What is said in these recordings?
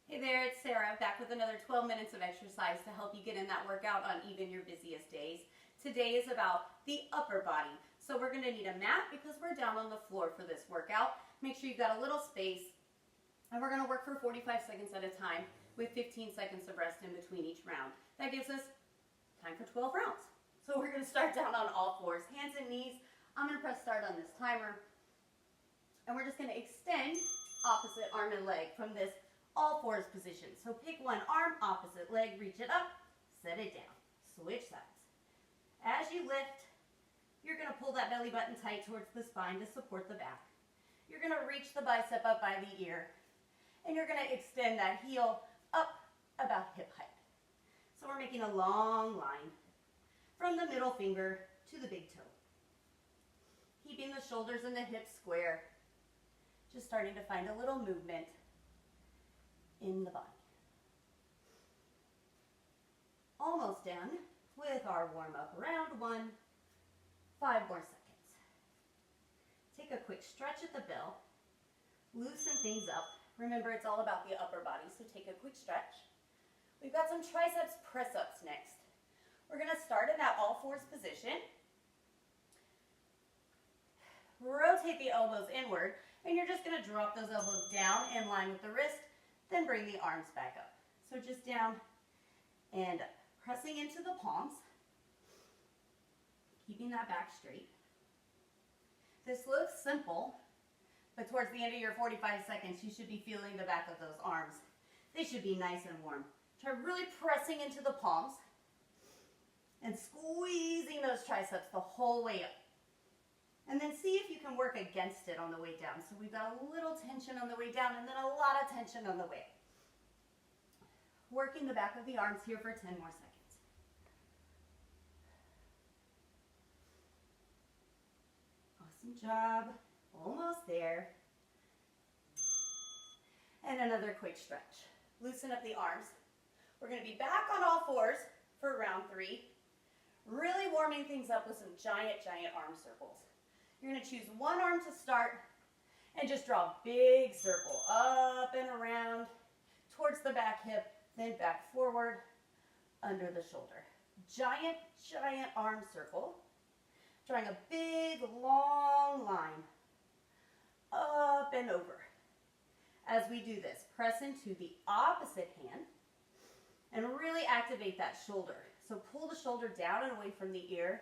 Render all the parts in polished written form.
Hey there, it's Sarah, back with another 12 minutes of exercise to help you get in that workout on even your busiest days. Today is about the upper body. So we're going to need a mat because we're down on the floor for this workout. Make sure you've got a little space, and we're going to work for 45 seconds at a time with 15 seconds of rest in between each round. That gives us time for 12 rounds. So we're going to start down on all fours, hands and knees. I'm going to press start on this timer, and we're just going to extend opposite arm and leg from this all fours position. So pick one arm, opposite leg, reach it up, set it down, switch sides. As you lift, you're going to pull that belly button tight towards the spine to support the back. You're going to reach the bicep up by the ear, and you're going to extend that heel up about hip height. So we're making a long line from the middle finger to the big toe. Keeping the shoulders and the hips square, just starting to find a little movement in the body. Almost done with our warm-up. Round one, 5 more seconds. Take a quick stretch at the bell, loosen things up. Remember, it's all about the upper body, so take a quick stretch. We've got some triceps press-ups next. We're going to start in that all fours position. Rotate the elbows inward, and you're just going to drop those elbows down in line with the wrist. Then bring the arms back up. So just down and up. Pressing into the palms. Keeping that back straight. This looks simple, but towards the end of your 45 seconds, you should be feeling the back of those arms. They should be nice and warm. Try really pressing into the palms and squeezing those triceps the whole way up. And then see if you can work against it on the way down. So we've got a little tension on the way down and then a lot of tension on the way up. Working the back of the arms here for 10 more seconds. Awesome job. Almost there. And another quick stretch. Loosen up the arms. We're going to be back on all fours for round 3. Really warming things up with some giant arm circles. You're going to choose one arm to start and just draw a big circle up and around towards the back hip, then back forward under the shoulder. Giant arm circle. Drawing a big long line up and over. As we do this, press into the opposite hand and really activate that shoulder. So pull the shoulder down and away from the ear.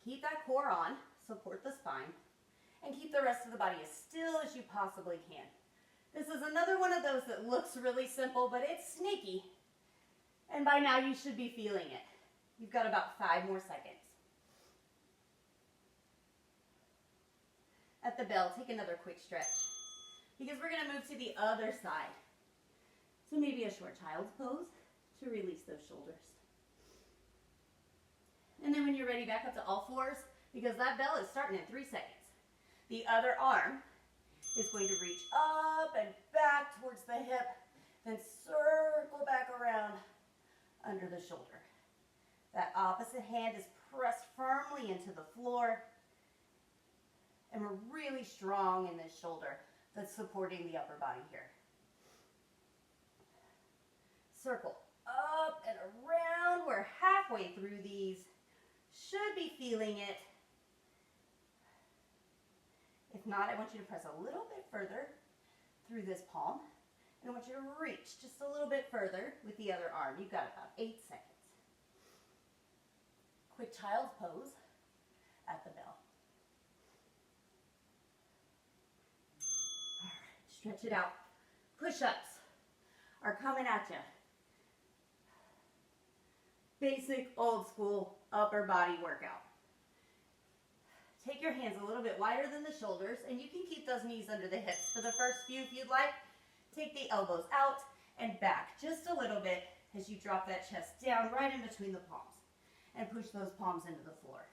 Keep that core on, support the spine, and keep the rest of the body as still as you possibly can. This is another one of those that looks really simple, but it's sneaky. And by now you should be feeling it. You've got about 5 more seconds. At the bell, take another quick stretch because we're going to move to the other side. So maybe a short child's pose to release those shoulders. And then when you're ready, back up to all fours because that bell is starting in 3 seconds. The other arm is going to reach up and back towards the hip, then circle back around under the shoulder. That opposite hand is pressed firmly into the floor, and we're really strong in this shoulder that's supporting the upper body here. Circle up and around. We're halfway through these. Should be feeling it. If not, I want you to press a little bit further through this palm. And I want you to reach just a little bit further with the other arm. You've got about 8 seconds. Quick child's pose at the bell. All right, stretch it out. Push-ups are coming at you. Basic, old school, upper body workout. Take your hands a little bit wider than the shoulders, and you can keep those knees under the hips for the first few if you'd like. Take the elbows out and back just a little bit as you drop that chest down right in between the palms and push those palms into the floor.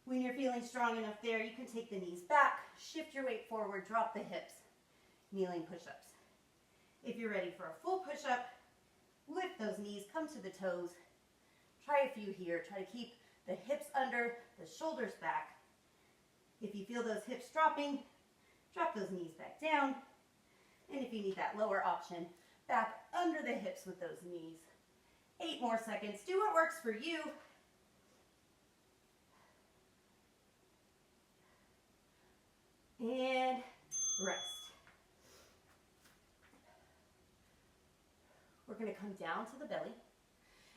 When you're feeling strong enough there, you can take the knees back, shift your weight forward, drop the hips, kneeling push-ups. If you're ready for a full push-up, lift those knees, come to the toes. Try a few here. Try to keep the hips under, the shoulders back. If you feel those hips dropping, drop those knees back down And if you need that lower option, back under the hips with those knees. 8 more seconds. Do what works for you. And rest. We're going to come down to the belly,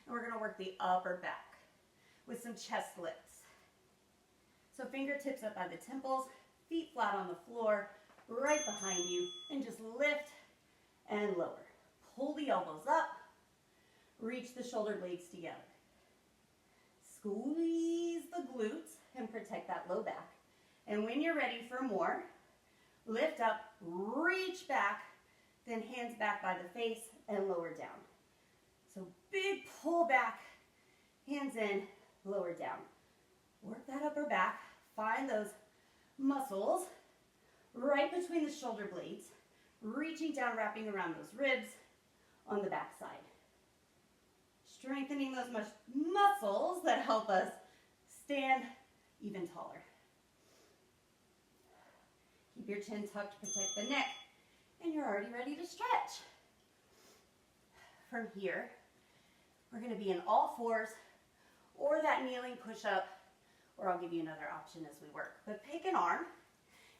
and we're going to work the upper back with some chest lifts. So fingertips up by the temples, feet flat on the floor, right behind you, and just lift and lower. Pull the elbows up, reach the shoulder blades together. Squeeze the glutes and protect that low back. And when you're ready for more, lift up, reach back, then hands back by the face and lower down. So big pull back, hands in, lower down. Work that upper back. Find those muscles right between the shoulder blades, reaching down, wrapping around those ribs on the back side. Strengthening those muscles that help us stand even taller. Keep your chin tucked, protect the neck, and you're already ready to stretch. From here, we're going to be in all fours or that kneeling push-up, or I'll give you another option as we work. But pick an arm,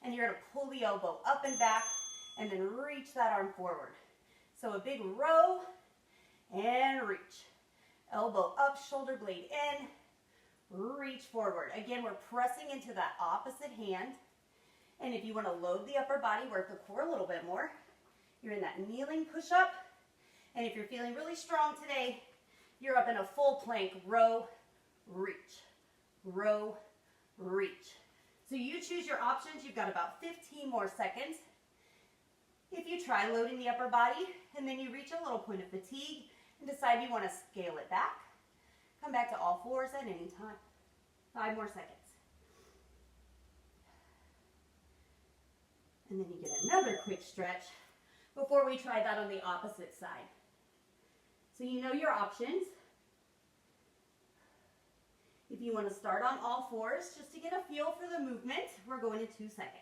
and you're going to pull the elbow up and back, and then reach that arm forward. So a big row, and reach. Elbow up, shoulder blade in, reach forward. Again, we're pressing into that opposite hand. And if you want to load the upper body, work the core a little bit more. You're in that kneeling push-up. And if you're feeling really strong today, you're up in a full plank, row, reach, row, reach. So you choose your options. You've got about 15 more seconds. If you try loading the upper body and then you reach a little point of fatigue and decide you want to scale it back, come back to all fours at any time. 5 more seconds. And then you get another quick stretch before we try that on the opposite side. So you know your options. If you want to start on all fours, just to get a feel for the movement, we're going in 2 seconds.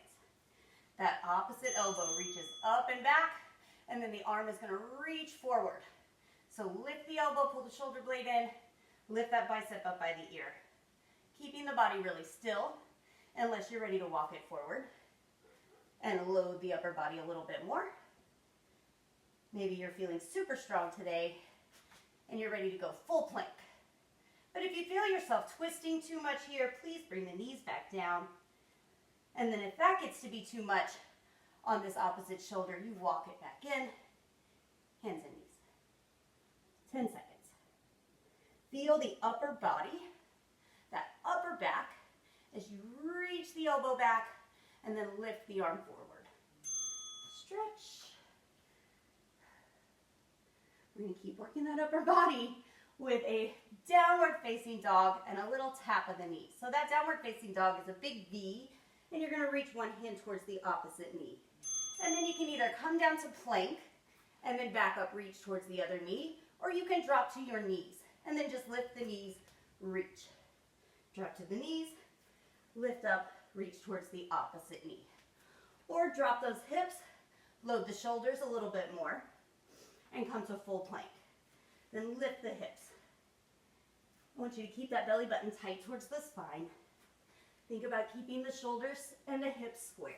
That opposite elbow reaches up and back, and then the arm is going to reach forward. So lift the elbow, pull the shoulder blade in, lift that bicep up by the ear. Keeping the body really still, unless you're ready to walk it forward. And load the upper body a little bit more. Maybe you're feeling super strong today, and you're ready to go full plank. But if you feel yourself twisting too much here, please bring the knees back down. And then if that gets to be too much on this opposite shoulder, you walk it back in, hands and knees. 10 seconds. Feel the upper body, that upper back, as you reach the elbow back and then lift the arm forward. Stretch. We're going to keep working that upper body with a downward facing dog and a little tap of the knees. So that downward facing dog is a big V, and you're going to reach one hand towards the opposite knee. And then you can either come down to plank and then back up, reach towards the other knee, or you can drop to your knees and then just lift the knees, reach. Drop to the knees, lift up, reach towards the opposite knee. Or drop those hips, load the shoulders a little bit more, and come to full plank. Then lift the hips. I want you to keep that belly button tight towards the spine. Think about keeping the shoulders and the hips square.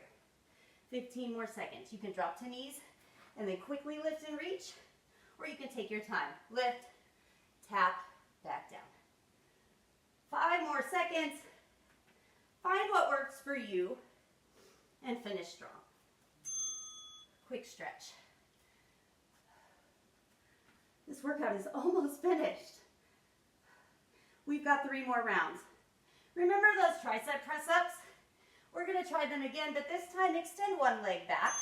15 more seconds. You can drop to knees and then quickly lift and reach, or you can take your time. Lift, tap, back down. 5 more seconds. Find what works for you and finish strong. Quick stretch. This workout is almost finished. We've got 3 more rounds. Remember those tricep press-ups? We're going to try them again, but this time extend one leg back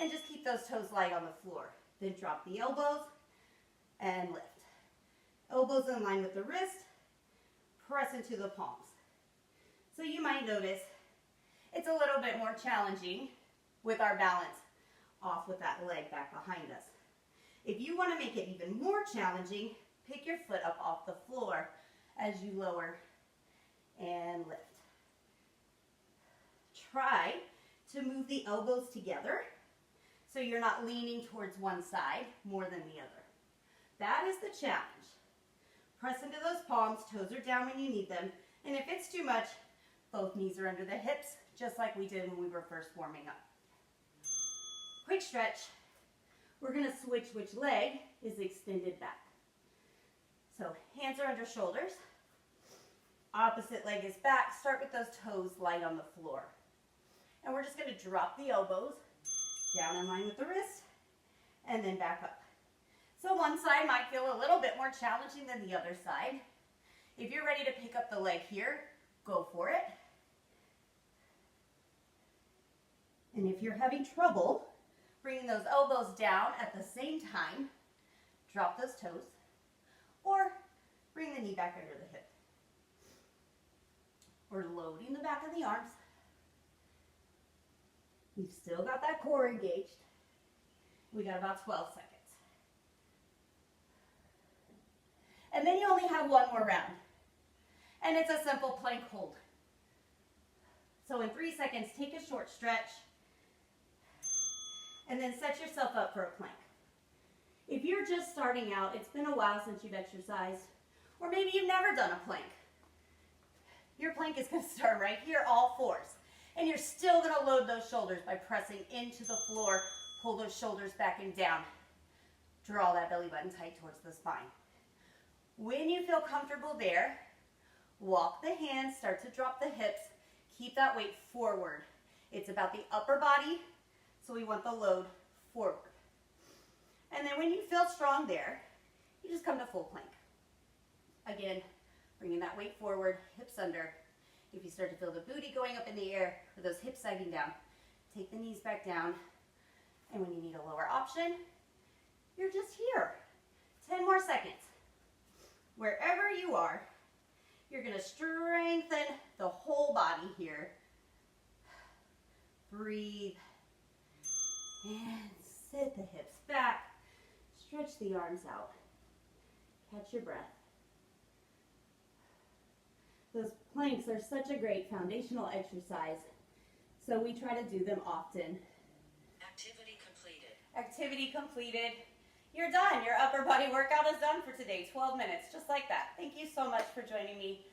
and just keep those toes light on the floor. Then drop the elbows and lift. Elbows in line with the wrist. Press into the palms. So you might notice it's a little bit more challenging with our balance off with that leg back behind us. If you want to make it even more challenging, pick your foot up off the floor as you lower and lift. Try to move the elbows together so you're not leaning towards one side more than the other. That is the challenge. Press into those palms, toes are down when you need them, and if it's too much, both knees are under the hips, just like we did when we were first warming up. Quick stretch. We're going to switch which leg is extended back. So hands are under shoulders. Opposite leg is back. Start with those toes light on the floor. And we're just going to drop the elbows down in line with the wrist and then back up. So one side might feel a little bit more challenging than the other side. If you're ready to pick up the leg here, go for it. And if you're having trouble bringing those elbows down at the same time, drop those toes or bring the knee back under the hip. We're loading the back of the arms. We've still got that core engaged. We got about 12 seconds. And then you only have one more round. And it's a simple plank hold. So in 3 seconds, take a short stretch and then set yourself up for a plank. If you're just starting out, it's been a while since you've exercised, or maybe you've never done a plank. Your plank is going to start right here, all fours. And you're still going to load those shoulders by pressing into the floor. Pull those shoulders back and down. Draw that belly button tight towards the spine. When you feel comfortable there, walk the hands, start to drop the hips. Keep that weight forward. It's about the upper body, so we want the load forward. And then when you feel strong there, you just come to full plank. Again, bringing that weight forward, hips under. If you start to feel the booty going up in the air or those hips sagging down, take the knees back down. And when you need a lower option, you're just here. 10 more seconds. Wherever you are, you're going to strengthen the whole body here. Breathe. And sit the hips back. Stretch the arms out. Catch your breath. Those planks are such a great foundational exercise, so we try to do them often. Activity completed. Activity completed. You're done. Your upper body workout is done for today. 12 minutes, just like that. Thank you so much for joining me.